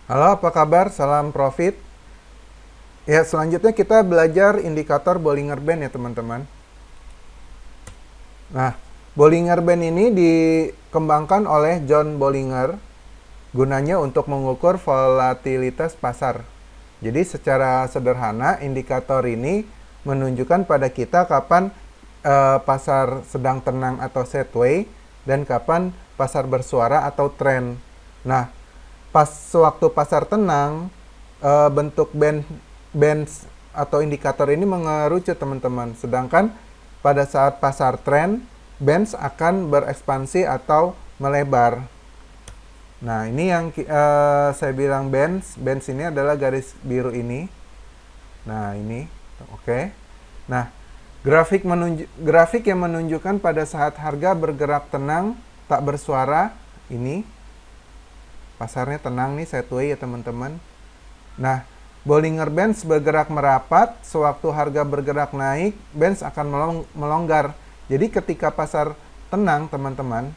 Halo, apa kabar? Salam profit. Ya, selanjutnya kita belajar indikator Bollinger Band ya, teman-teman. Nah, Bollinger Band ini dikembangkan oleh John Bollinger gunanya untuk mengukur volatilitas pasar. Jadi secara sederhana, indikator ini menunjukkan pada kita kapan pasar sedang tenang atau sideways dan kapan pasar bersuara atau trend. Nah, pas waktu pasar tenang, bentuk bands atau indikator ini mengerucut, teman-teman. Sedangkan pada saat pasar trend, bands akan berekspansi atau melebar. Nah, ini yang saya bilang bands. Bands ini adalah garis biru ini. Nah, ini. Oke. Nah, grafik yang menunjukkan pada saat harga bergerak tenang, tak bersuara, ini. Pasarnya tenang nih, sideways ya, teman-teman. Nah, Bollinger Bands bergerak merapat, sewaktu harga bergerak naik, bands akan melonggar. Jadi ketika pasar tenang, teman-teman,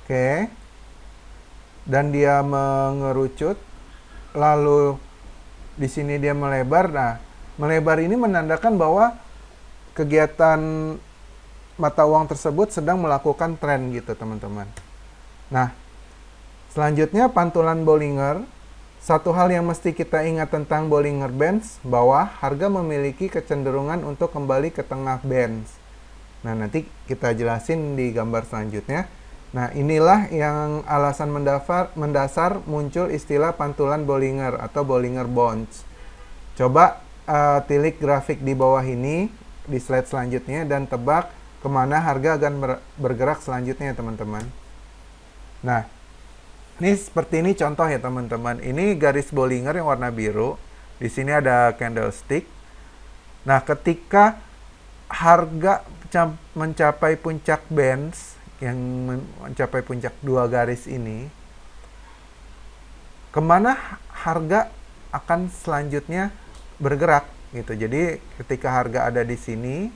oke, dan dia mengerucut, lalu di sini dia melebar. Nah, melebar ini menandakan bahwa kegiatan mata uang tersebut sedang melakukan tren gitu, teman-teman. Nah, selanjutnya pantulan Bollinger. Satu hal yang mesti kita ingat tentang Bollinger Bands, bahwa harga memiliki kecenderungan untuk kembali ke tengah bands. Nah, nanti kita jelasin di gambar selanjutnya. Nah, inilah yang alasan mendasar muncul istilah pantulan Bollinger atau Bollinger Bonds. Coba tilik grafik di bawah ini, di slide selanjutnya, dan tebak kemana harga akan bergerak selanjutnya, teman-teman. Nah, ini seperti ini contoh ya, teman-teman. Ini garis Bollinger yang warna biru. Di sini ada candlestick. Nah, ketika harga mencapai puncak bands, yang mencapai puncak dua garis ini, kemana harga akan selanjutnya bergerak gitu. Jadi ketika harga ada di sini,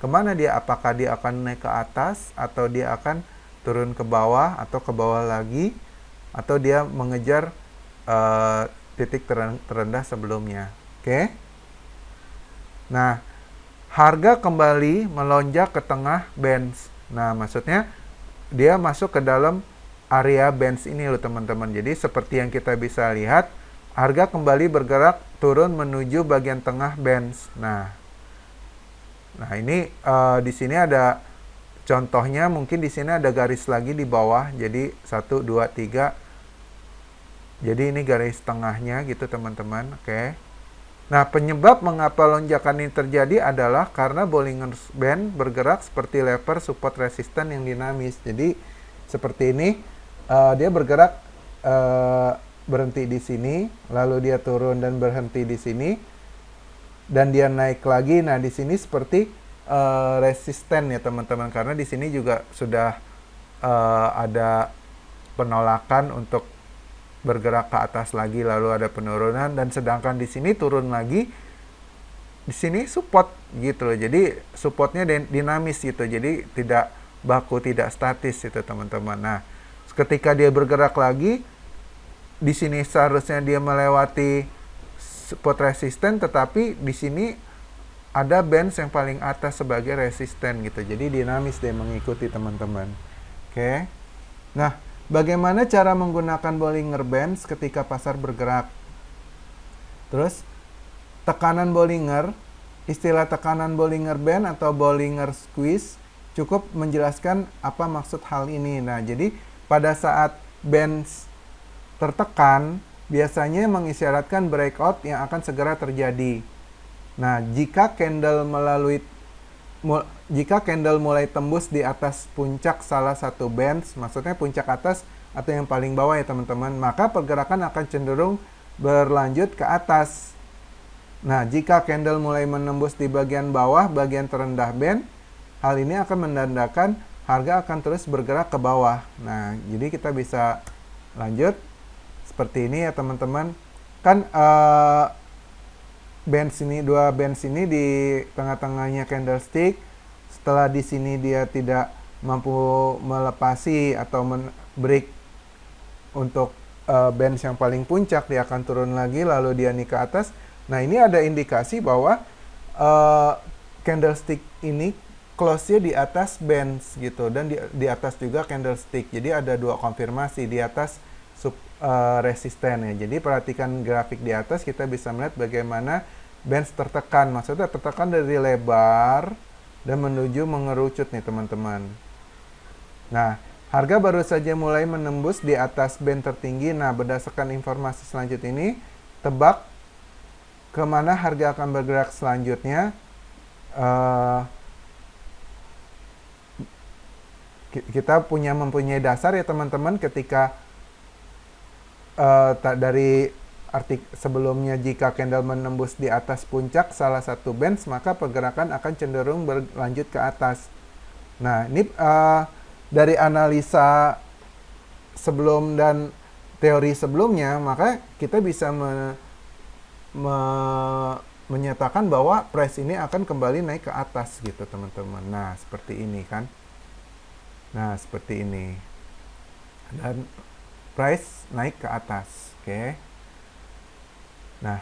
kemana dia? Apakah dia akan naik ke atas, atau dia akan turun ke bawah, atau ke bawah lagi, atau dia mengejar titik terendah sebelumnya. Oke. Nah, harga kembali melonjak ke tengah bands. Nah, maksudnya dia masuk ke dalam area bands ini loh, teman-teman. Jadi seperti yang kita bisa lihat, harga kembali bergerak turun menuju bagian tengah bands. Nah ini di sini ada contohnya. Mungkin di sini ada garis lagi di bawah. Jadi 1, 2, 3. Jadi ini garis tengahnya gitu, teman-teman. Oke. Nah, penyebab mengapa lonjakan ini terjadi adalah karena Bollinger Band bergerak seperti lever support resisten yang dinamis. Jadi seperti ini, dia bergerak berhenti di sini, lalu dia turun dan berhenti di sini, dan dia naik lagi. Nah, di sini seperti resisten ya, teman-teman, karena di sini juga sudah ada penolakan untuk bergerak ke atas lagi, lalu ada penurunan, dan sedangkan di sini turun lagi. Di sini support gitu loh. Jadi supportnya dinamis gitu. Jadi tidak baku, tidak statis itu, teman-teman. Nah, ketika dia bergerak lagi, di sini seharusnya dia melewati support resisten, tetapi di sini ada bands yang paling atas sebagai resisten gitu. Jadi dinamis dia mengikuti, teman-teman. Oke. Nah, bagaimana cara menggunakan Bollinger Bands ketika pasar bergerak? Terus, tekanan Bollinger, istilah tekanan Bollinger Band atau Bollinger Squeeze cukup menjelaskan apa maksud hal ini. Nah, jadi pada saat bands tertekan, biasanya mengisyaratkan breakout yang akan segera terjadi. Nah, jika candle mulai tembus di atas puncak salah satu bands, maksudnya puncak atas atau yang paling bawah ya, teman-teman, maka pergerakan akan cenderung berlanjut ke atas. Nah, jika candle mulai menembus di bagian bawah, bagian terendah band, hal ini akan menandakan harga akan terus bergerak ke bawah. Nah, jadi kita bisa lanjut seperti ini ya, teman-teman. Kan dua bands ini di tengah-tengahnya candlestick. Setelah di sini dia tidak mampu melepasi atau break untuk bands yang paling puncak, dia akan turun lagi, lalu dia naik ke atas. Nah, ini ada indikasi bahwa candlestick ini close-nya di atas bands gitu, dan di atas juga candlestick. Jadi ada dua konfirmasi di atas resisten ya. Jadi perhatikan grafik di atas, kita bisa melihat bagaimana bands tertekan. Maksudnya tertekan dari lebar dan menuju mengerucut nih teman-teman. Nah, harga baru saja mulai menembus di atas band tertinggi. Nah, berdasarkan informasi selanjutnya ini, tebak kemana harga akan bergerak selanjutnya. Kita mempunyai dasar ya teman-teman, ketika dari artikel sebelumnya, jika candle menembus di atas puncak salah satu bands, maka pergerakan akan cenderung berlanjut ke atas. Nah, ini dari analisa sebelum dan teori sebelumnya, maka kita bisa menyatakan bahwa price ini akan kembali naik ke atas gitu teman-teman. Nah, seperti ini kan. Nah, seperti ini. Dan price naik ke atas. Oke. Nah,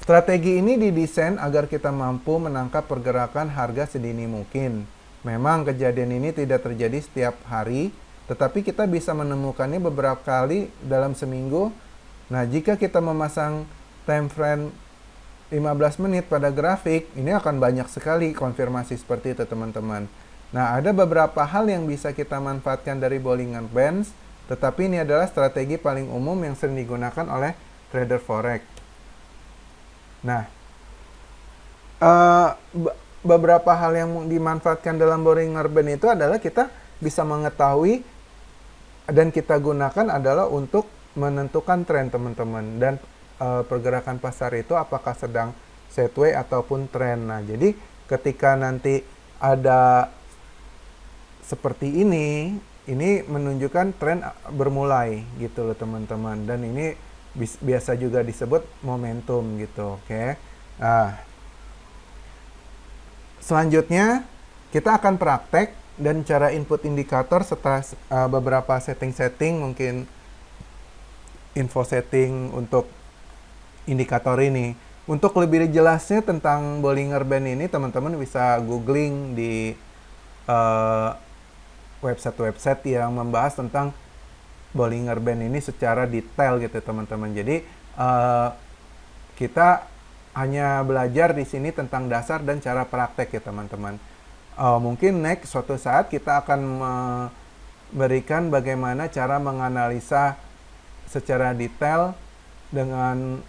strategi ini didesain agar kita mampu menangkap pergerakan harga sedini mungkin. Memang kejadian ini tidak terjadi setiap hari, tetapi kita bisa menemukannya beberapa kali dalam seminggu. Nah, jika kita memasang time frame 15 menit pada grafik, ini akan banyak sekali konfirmasi seperti itu teman-teman. Nah, ada beberapa hal yang bisa kita manfaatkan dari Bollinger Bands, tetapi ini adalah strategi paling umum yang sering digunakan oleh trader forex. Nah, beberapa hal yang dimanfaatkan dalam Bollinger Band itu adalah kita bisa mengetahui dan kita gunakan adalah untuk menentukan tren teman-teman, dan pergerakan pasar itu apakah sedang sideways ataupun tren. Nah, jadi ketika nanti ada seperti ini menunjukkan tren bermulai gitu loh teman-teman, dan ini biasa juga disebut momentum gitu. Oke. Nah, selanjutnya kita akan praktek dan cara input indikator setelah beberapa setting-setting, mungkin info setting untuk indikator ini. Untuk lebih jelasnya tentang Bollinger Band ini, teman-teman bisa googling di website-website yang membahas tentang Bollinger Band ini secara detail gitu teman-teman. Jadi kita hanya belajar di sini tentang dasar dan cara praktek ya teman-teman. Mungkin next suatu saat kita akan memberikan bagaimana cara menganalisa secara detail dengan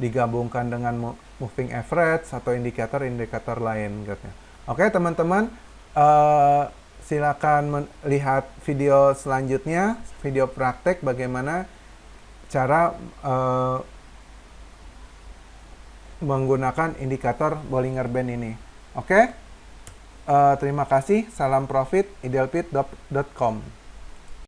digabungkan dengan moving average atau indikator-indikator lain gitu. Oke teman-teman, silakan lihat video selanjutnya, video praktek bagaimana cara menggunakan indikator Bollinger Band ini. Oke, terima kasih. Salam profit, idealpit.com.